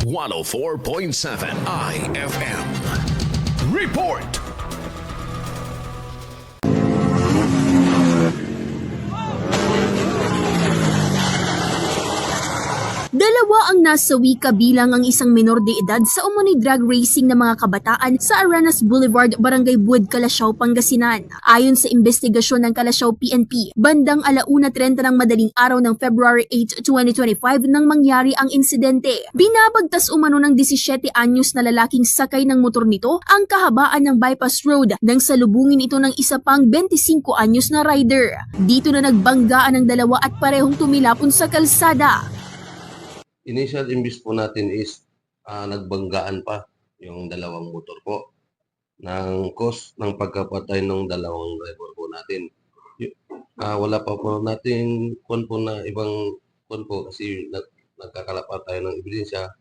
104.7 IFM. Report! Dalawa ang nasawi kabilang ang isang menor de edad sa umano'y drag racing ng mga kabataan sa Aranas Boulevard, Barangay Buod, Calasiao, Pangasinan. Ayon sa investigasyon ng Calasiao PNP, bandang 1:30 ng madaling araw ng February 8, 2025 nang mangyari ang insidente. Binabagtas umano ng 17 anyos na lalaking sakay ng motor nito ang kahabaan ng bypass road nang salubungin ito ng isa pang 25 anyos na rider. Dito na nagbanggaan ang dalawa at parehong tumilapon sa kalsada. Initial imbis po natin is nagbanggaan pa yung dalawang motor po ng cause ng pagkapatay ng dalawang driver po natin. Wala pa po natin kung po na ibang kung po kasi nagkakalapa tayo ng ebidensya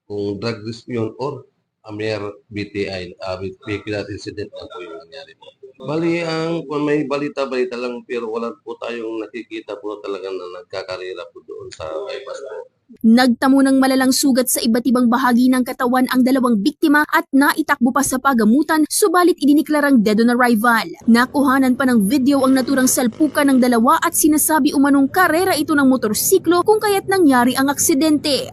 kung drug risk yun or a mere BTI, vehicular incident na po yung nangyari po. Bali, kung may balita-balita lang pero wala po tayong nakikita po talaga na nagkakarera po doon sa bypass po. Nagtamo ng malalang sugat sa iba't ibang bahagi ng katawan ang dalawang biktima at naitakbo pa sa pagamutan, subalit idiniklarang dead on arrival. Nakuhanan pa ng video ang naturang salpukan ng dalawa at sinasabi umanong karera ito ng motorsiklo kung kaya't nangyari ang aksidente.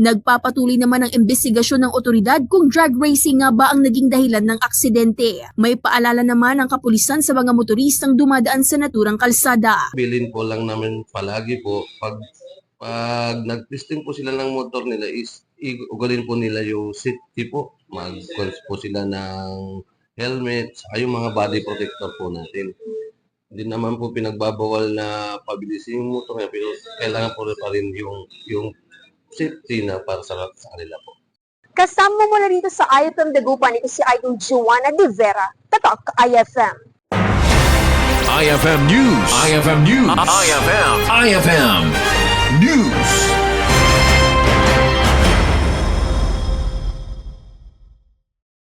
Nagpapatuloy naman ang investigasyon ng otoridad kung drag racing nga ba ang naging dahilan ng aksidente. May paalala naman ang kapulisan sa mga motoristang dumadaan sa naturang kalsada. Bilin po lang namin palagi po, pag nag-testing po sila ng motor nila is ugalin po nila yung safety po. Mag-cons po sila ng helmet, saka yung mga body protector po natin. Hindi naman po pinagbabawal na pabilisin yung motor, pero kailangan po pa rin yung safety na para sa kanila po. Kasama mo na dito sa IFM Dagupan, ito si Idol Joanna De Vera, Tatak IFM. IFM News. IFM News. IFM News.